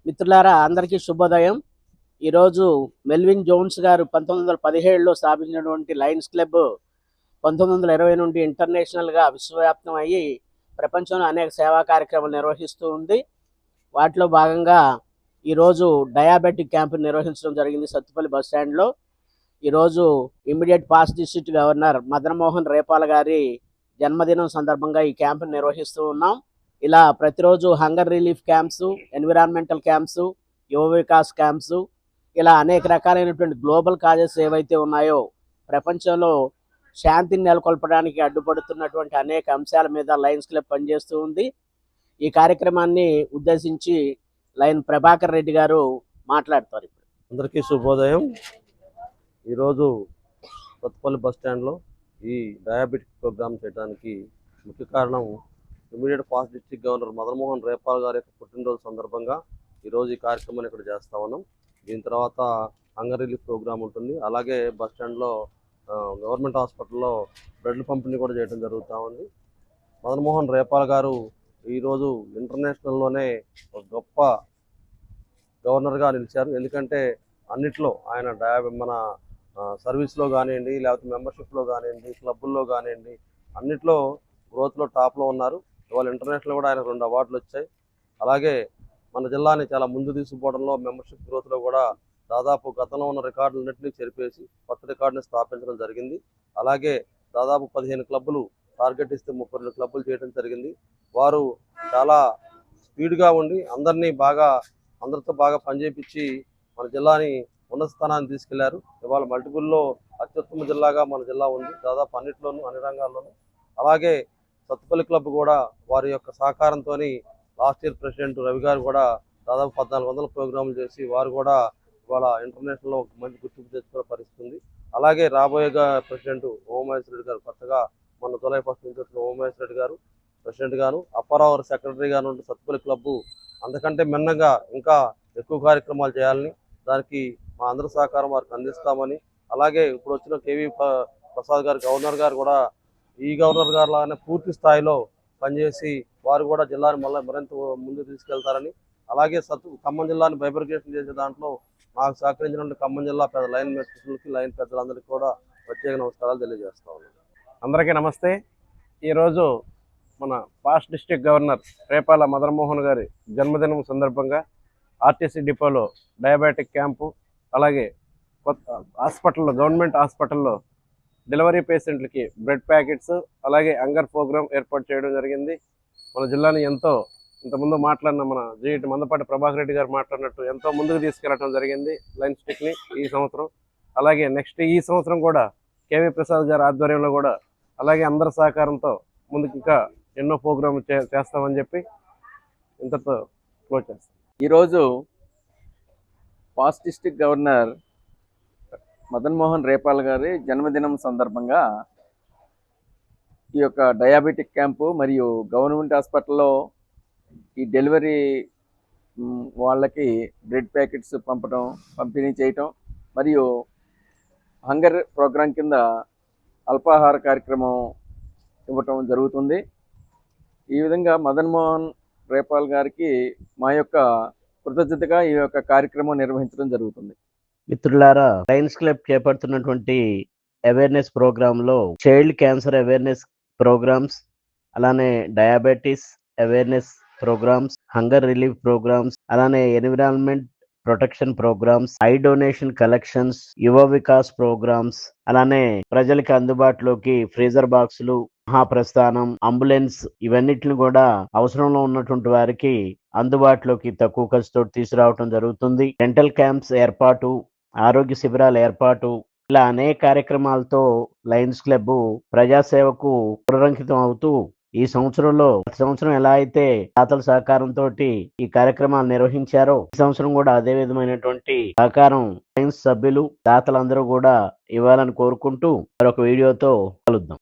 మిత్రులారా, అందరికీ శుభోదయం. ఈరోజు మెల్విన్ జోన్స్ గారు 1917లో స్థాపించినటువంటి లయన్స్ క్లబ్ 1920 నుండి ఇంటర్నేషనల్గా విశ్వవ్యాప్తం అయ్యి ప్రపంచంలో అనేక సేవా కార్యక్రమాలు నిర్వహిస్తూ ఉంది. వాటిలో భాగంగా ఈరోజు డయాబెటిక్ క్యాంపు నిర్వహించడం జరిగింది సత్తుపల్లి బస్ స్టాండ్లో. ఈరోజు immediate past district governor Madan Mohan Repala గారి జన్మదినం సందర్భంగా ఈ క్యాంపును నిర్వహిస్తూ ఉన్నాం. ఇలా ప్రతిరోజు hunger relief camps, environmental camps, Yuva Vikas camps, ఇలా అనేక రకాలైనటువంటి గ్లోబల్ కాజెస్ ఏవైతే ఉన్నాయో ప్రపంచంలో శాంతిని నెలకొల్పడానికి అడ్డుపడుతున్నటువంటి అనేక అంశాల మీద లయన్స్ క్లబ్ పనిచేస్తూ ఉంది. ఈ కార్యక్రమాన్ని ఉద్దేశించి లయన్ ప్రభాకర్ రెడ్డి గారు మాట్లాడతారు. ఇప్పుడు అందరికీ శుభోదయం. ఈరోజు కొత్తపల్లి బస్ స్టాండ్లో ఈ డయాబెటిక్ ప్రోగ్రామ్ చేయడానికి ముఖ్య కారణం immediate past district governor Madan Mohan Repal గారి యొక్క పుట్టినరోజు సందర్భంగా ఈరోజు ఈ కార్యక్రమాన్ని ఇక్కడ చేస్తూ ఉన్నాం. దీని తర్వాత హంగర్ రిలీఫ్ ప్రోగ్రామ్ ఉంటుంది. అలాగే బస్ స్టాండ్లో గవర్నమెంట్ హాస్పిటల్లో బ్లడ్ పంపిణీ కూడా చేయడం జరుగుతూ ఉంది. మదన్ మోహన్ రేపాల్ గారు ఈరోజు ఇంటర్నేషనల్లోనే ఒక గొప్ప గవర్నర్గా నిలిచారు. ఎందుకంటే అన్నిట్లో ఆయన మన సర్వీస్లో కానివ్వండి, లేకపోతే మెంబర్షిప్లో కానివ్వండి, క్లబ్బుల్లో కానివ్వండి, అన్నిట్లో గ్రోత్లో టాప్లో ఉన్నారు. ఇవాళ ఇంటర్నేషనల్ కూడా ఆయన 2 అవార్డులు వచ్చాయి. అలాగే మన జిల్లాని చాలా ముందు తీసుకుపోవడంలో మెంబర్షిప్ గ్రోత్లో కూడా దాదాపు గతంలో ఉన్న రికార్డులన్నింటినీ చెరిపేసి కొత్త రికార్డుని స్థాపించడం జరిగింది. అలాగే దాదాపు 15 క్లబ్బులు టార్గెట్ ఇస్తే 32 క్లబ్బులు చేయడం జరిగింది. వారు చాలా స్పీడ్గా ఉండి అందరితో బాగా పనిచేపించి మన జిల్లాని ఉన్నత స్థానాన్ని తీసుకెళ్లారు. ఇవాళ మల్టిపుల్లో అత్యుత్తమ జిల్లాగా మన జిల్లా ఉంది, దాదాపు అన్నింటిలోనూ, అన్ని రంగాల్లోనూ. అలాగే సత్తుపల్లి క్లబ్ కూడా వారి యొక్క సహకారంతో లాస్ట్ ఇయర్ ప్రెసిడెంట్ రవి గారు కూడా దాదాపు 1400 ప్రోగ్రాములు చేసి వారు కూడా ఇవాళ ఇంటర్నేషనల్లో ఒక మంచి గుర్తింపు తెచ్చుకునే పరిస్థితి ఉంది. అలాగే రాబోయే ప్రెసిడెంట్ ఓమహేశ్వర రెడ్డి గారు, కొత్తగా మన జూలై 1 నుంచి వచ్చిన ఓమహేశ్వర రెడ్డి గారు ప్రెసిడెంట్ గాను, అప్పారావు సెక్రటరీ గాను ఉంటే సత్తుపల్లి క్లబ్బు అంతకంటే మిన్నగా ఇంకా ఎక్కువ కార్యక్రమాలు చేయాలని, దానికి మా అందరి సహకారం వారికి అందిస్తామని, అలాగే ఇప్పుడు వచ్చిన కేవీ ప్రసాద్ గారు గవర్నర్ గారు కూడా ఈ గవర్నర్ గారు లాగానే పూర్తి స్థాయిలో పనిచేసి వారు కూడా జిల్లాని మరింత ముందుకు తీసుకెళ్తారని, అలాగే ఖమ్మం జిల్లాని బైబర్గేషన్ చేసే దాంట్లో మాకు సహకరించినటువంటి ఖమ్మం జిల్లా లైన్ మిత్రులకి, లైన్ పెద్దలందరికీ కూడా ప్రత్యేక నమస్కారాలు తెలియజేస్తా ఉన్నాను. అందరికీ నమస్తే. ఈరోజు మన past district governor Repala Madan Mohan గారి జన్మదినం సందర్భంగా ఆర్టీసీ డిపోలో డయాబెటిక్ క్యాంపు, అలాగే కొత్త హాస్పిటల్లో, గవర్నమెంట్ హాస్పిటల్లో డెలివరీ పేషెంట్లకి బ్రెడ్ ప్యాకెట్స్, అలాగే హంగర్ ప్రోగ్రామ్ ఏర్పాటు చేయడం జరిగింది. మన జిల్లాని ఇంతకుముందు మాట్లాడిన మన జీఈటీ మందపాటి ప్రభాకర్ రెడ్డి గారు మాట్లాడినట్టు ఎంతో ముందుకు తీసుకెళ్లడం జరిగింది లయన్స్ స్టిక్ని ఈ సంవత్సరం. అలాగే నెక్స్ట్ ఈ సంవత్సరం కూడా కేవీ ప్రసాద్ గారి ఆధ్వర్యంలో కూడా అలాగే అందరి సహకారంతో ముందుకు ఇంకా ఎన్నో ప్రోగ్రాములు చేస్తామని చెప్పి ఇంతతో క్లోజ్ చేస్తాం. ఈరోజు past district governor Madan Mohan Repal గారి జన్మదినం సందర్భంగా ఈ యొక్క డయాబెటిక్ క్యాంపు మరియు గవర్నమెంట్ హాస్పిటల్లో ఈ డెలివరీ వాళ్ళకి బ్రెడ్ ప్యాకెట్స్ పంపిణీ చేయటం, మరియు హంగర్ ప్రోగ్రాం కింద అల్పాహార కార్యక్రమం ఇవ్వటం జరుగుతుంది. ఈ విధంగా మదన్ మోహన్ రేపాల్ గారికి మా యొక్క కృతజ్ఞతగా ఈ యొక్క కార్యక్రమం నిర్వహించడం జరుగుతుంది. మిత్రులారా, లయన్స్ క్లబ్ చేపడుతున్నటువంటి అవేర్నెస్ ప్రోగ్రాంలో చైల్డ్ క్యాన్సర్ అవేర్నెస్ ప్రోగ్రామ్స్, అలానే diabetes awareness programs, hunger relief programs, అలానే environment protection programs, eye donation collections, Yuva Vikas programmes, అలానే ప్రజలకి అందుబాటులోకి ఫ్రీజర్ బాక్సులు, మహాప్రస్థానం, అంబులెన్స్, ఇవన్నిటిని కూడా అవసరంలో ఉన్నటువంటి వారికి అందుబాటులోకి తక్కువ ఖర్చుతో తీసుకురావడం జరుగుతుంది. డెంటల్ క్యాంప్స్ ఏర్పాటు, ఆరోగ్య శిబిరాల ఏర్పాటు, ఇలా అనేక కార్యక్రమాలతో లయన్స్ క్లబ్ ప్రజాసేవకు పునరంకితం అవుతూ ఈ సంవత్సరంలో గత సంవత్సరం ఎలా అయితే దాతల సహకారంతో ఈ కార్యక్రమాలు నిర్వహించారో ఈ సంవత్సరం కూడా అదే విధమైనటువంటి సహకారం లయన్స్ సభ్యులు, దాతలందరూ కూడా ఇవ్వాలని కోరుకుంటూ మరొక వీడియోతో కలుద్దాం.